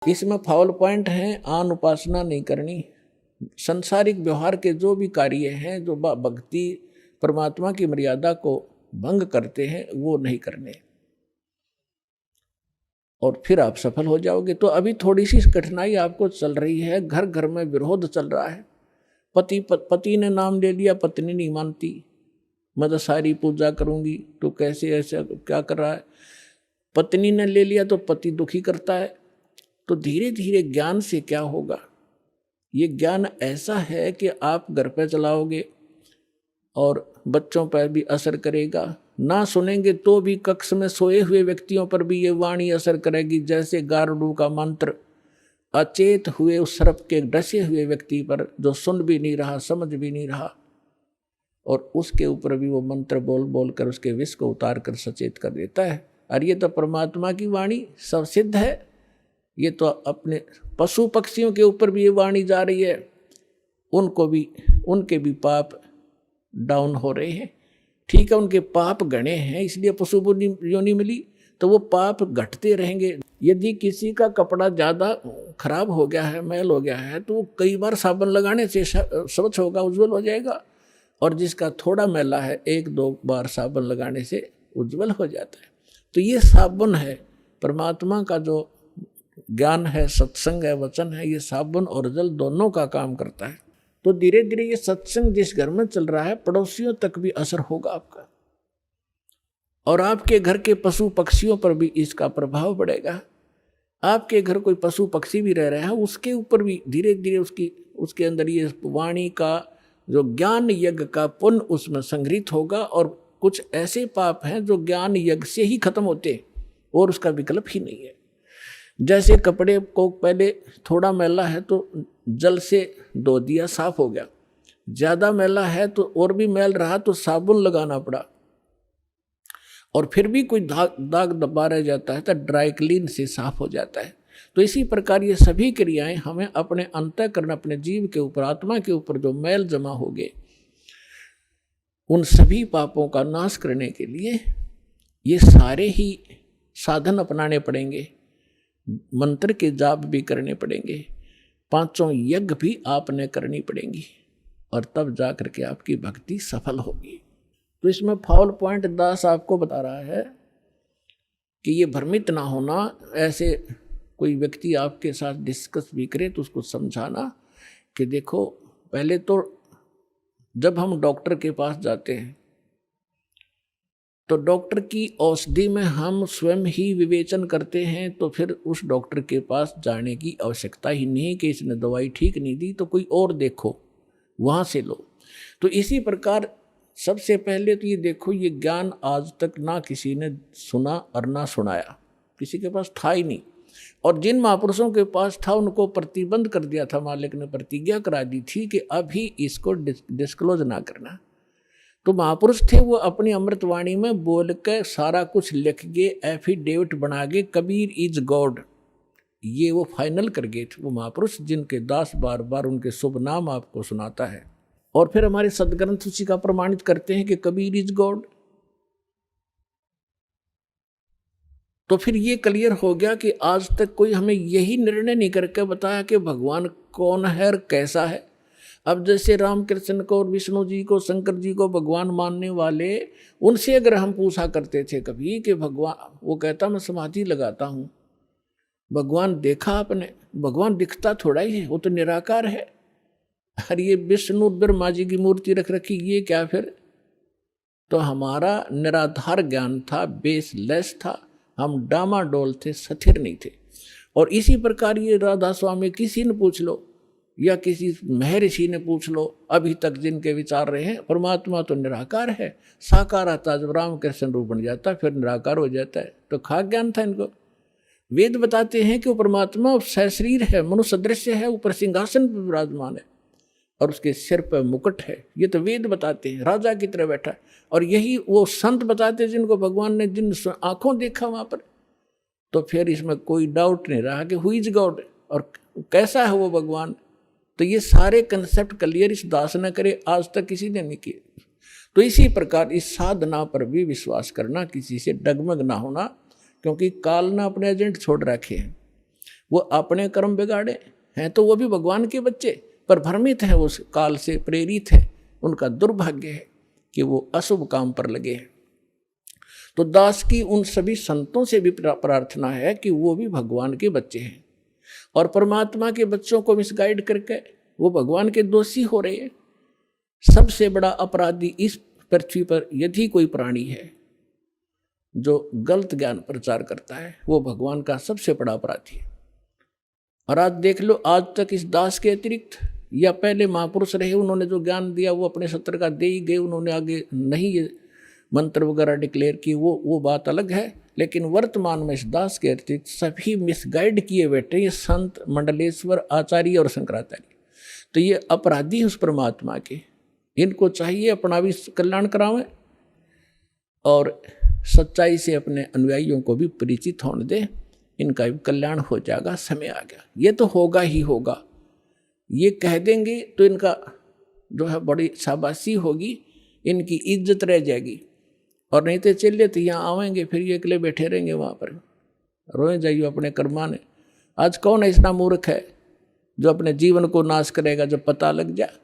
इसमें foul point है, आन उपासना नहीं करनी। संसारिक व्यवहार के जो भी कार्य हैं जो भक्ति परमात्मा की मर्यादा को भंग करते हैं वो नहीं करने, और फिर आप सफल हो जाओगे। तो अभी थोड़ी सी कठिनाई आपको चल रही है, घर घर में विरोध चल रहा है। पति ने नाम ले लिया, पत्नी नहीं मानती, मैं तो सारी पूजा करूंगी, तो कैसे ऐसा क्या कर रहा है। पत्नी ने ले लिया तो पति दुखी करता है। तो धीरे धीरे ज्ञान से क्या होगा, ये ज्ञान ऐसा है कि आप घर पे चलाओगे और बच्चों पर भी असर करेगा। ना सुनेंगे तो भी कक्ष में सोए हुए व्यक्तियों पर भी ये वाणी असर करेगी, जैसे गारुड़ का मंत्र अचेत हुए उस सर्प के डसे हुए व्यक्ति पर जो सुन भी नहीं रहा, समझ भी नहीं रहा, और उसके ऊपर भी वो मंत्र बोल बोल कर उसके विष को उतार कर सचेत कर देता है। और ये तो परमात्मा की वाणी सब सिद्ध है। ये तो अपने पशु पक्षियों के ऊपर भी ये वाणी जा रही है, उनको भी, उनके भी पाप डाउन हो रहे हैं। ठीक है, उनके पाप गणे हैं इसलिए पशु योनि मिली, तो वो पाप घटते रहेंगे। यदि किसी का कपड़ा ज़्यादा खराब हो गया है, मैल हो गया है, तो वो कई बार साबुन लगाने से स्वच्छ होगा, उज्जवल हो जाएगा। और जिसका थोड़ा मैला है, एक दो बार साबुन लगाने से उज्जवल हो जाता है। तो ये साबुन है, परमात्मा का जो ज्ञान है, सत्संग है, वचन है, ये साबुन और जल दोनों का काम करता है। तो धीरे धीरे ये सत्संग जिस घर में चल रहा है, पड़ोसियों तक भी असर होगा आपका, और आपके घर के पशु पक्षियों पर भी इसका प्रभाव पड़ेगा। आपके घर कोई पशु पक्षी भी रह रहा है, उसके ऊपर भी धीरे धीरे उसके अंदर ये वाणी का जो ज्ञान यज्ञ का पुण्य उसमें संग्रहित होगा। और कुछ ऐसे पाप हैं जो ज्ञान यज्ञ से ही खत्म होते और उसका विकल्प ही नहीं है। जैसे कपड़े को पहले थोड़ा मैला है तो जल से धो दिया, साफ हो गया। ज़्यादा मैला है तो और भी मैल रहा तो साबुन लगाना पड़ा, और फिर भी कोई दाग दबा रह जाता है तो ड्राई क्लीन से साफ हो जाता है। तो इसी प्रकार ये सभी क्रियाएं हमें अपने अंतःकरण, अपने जीव के ऊपर, आत्मा के ऊपर जो मैल जमा हो गए, उन सभी पापों का नाश करने के लिए ये सारे ही साधन अपनाने पड़ेंगे। मंत्र के जाप भी करने पड़ेंगे, पांचों यज्ञ भी आपने करनी पड़ेंगी, और तब जा करके आपकी भक्ति सफल होगी। तो इसमें फाउल पॉइंट दास आपको बता रहा है कि ये भ्रमित ना होना। ऐसे कोई व्यक्ति आपके साथ डिस्कस भी करे तो उसको समझाना कि देखो, पहले तो जब हम डॉक्टर के पास जाते हैं तो डॉक्टर की औषधि में हम स्वयं ही विवेचन करते हैं, तो फिर उस डॉक्टर के पास जाने की आवश्यकता ही नहीं कि इसने दवाई ठीक नहीं दी तो कोई और देखो, वहाँ से लो। तो इसी प्रकार सबसे पहले तो ये देखो, ये ज्ञान आज तक ना किसी ने सुना और ना सुनाया, किसी के पास था ही नहीं। और जिन महापुरुषों के पास था उनको प्रतिबंध कर दिया था, मालिक ने प्रतिज्ञा करा दी थी कि अभी इसको डिस्क्लोज ना करना। तो महापुरुष थे, वो अपनी अमृतवाणी में बोल के सारा कुछ लिख गए, एफिडेविट बना गए, कबीर इज गॉड, ये वो फाइनल कर गए थे वो महापुरुष, जिनके दास बार बार उनके शुभ नाम आपको सुनाता है। और फिर हमारे सदग्रंथ उसी का प्रमाणित करते हैं कि कबीर इज गॉड। तो फिर ये क्लियर हो गया कि आज तक कोई हमें यही निर्णय नहीं करके बताया कि भगवान कौन है और कैसा है। अब जैसे रामकृष्ण को और विष्णु जी को, शंकर जी को भगवान मानने वाले, उनसे अगर हम पूछा करते थे कभी कि भगवान, वो कहता मैं समाधि लगाता हूँ, भगवान देखा आपने? भगवान दिखता थोड़ा ही है, वो तो निराकार है। अरे ये विष्णु ब्रह्मा जी की मूर्ति रख रखी, ये क्या फिर? तो हमारा निराधार ज्ञान था, बेसलेस था, हम डामाडोल थे, स्थिर नहीं थे। और इसी प्रकार ये राधा स्वामी किसी ने पूछ लो या किसी महर्षि ने पूछ लो, अभी तक जिनके विचार रहे हैं, परमात्मा तो निराकार है। साकार आता जब रामकृष्ण रूप बन जाता फिर निराकार हो जाता है। तो खाक ज्ञान था इनको। वेद बताते हैं कि वो परमात्मा सशरीर है, मनुष्य दृश्य है, ऊपर सिंहासन पर विराजमान है और उसके सिर पर मुकुट है। ये तो वेद बताते हैं, राजा की तरह बैठा है। और यही वो संत बताते हैं जिनको भगवान ने जिन आंखों देखा वहां पर। तो फिर इसमें कोई डाउट नहीं रहा कि हु इज गॉड और कैसा है वो भगवान। तो ये सारे कंसेप्ट क्लियर इस दास ने करे, आज तक किसी ने नहीं किए। तो इसी प्रकार इस साधना पर भी विश्वास करना, किसी से डगमग ना होना, क्योंकि काल ने अपने एजेंट छोड़ रखे हैं। वो अपने कर्म बिगाड़े हैं तो वो भी भगवान के बच्चे, पर भ्रमित हैं, उस काल से प्रेरित हैं। उनका दुर्भाग्य है कि वो अशुभ काम पर लगे हैं। तो दास की उन सभी संतों से भी प्रार्थना है कि वो भी भगवान के बच्चे हैं, और परमात्मा के बच्चों को मिसगाइड करके वो भगवान के दोषी हो रहे हैं। सबसे बड़ा अपराधी इस पृथ्वी पर यदि कोई प्राणी है जो गलत ज्ञान प्रचार करता है, वो भगवान का सबसे बड़ा अपराधी है। और आज देख लो, आज तक इस दास के अतिरिक्त या पहले महापुरुष रहे, उन्होंने जो ज्ञान दिया वो अपने सत्र का दे ही गए, उन्होंने आगे नहीं ये मंत्र वगैरह डिक्लेयर की, वो बात अलग है। लेकिन वर्तमान में इस दास के अतिरिक्त सभी मिसगाइड किए बैठे, ये संत, मंडलेश्वर, आचार्य और शंकराचार्य। तो ये अपराधी उस परमात्मा के, इनको चाहिए अपना भी कल्याण करावें और सच्चाई से अपने अनुयायियों को भी परिचित होने दें, इनका भी कल्याण हो जाएगा। समय आ गया, ये तो होगा ही होगा। ये कह देंगे तो इनका जो है बड़ी शाबाशी होगी, इनकी इज्जत रह जाएगी। और नहीं तो चलिए तो यहाँ आवेंगे, फिर ये अकेले बैठे रहेंगे वहाँ पर, रोए जाइए अपने कर्माने। आज कौन ऐसा मूर्ख है जो अपने जीवन को नाश करेगा जब पता लग जाए।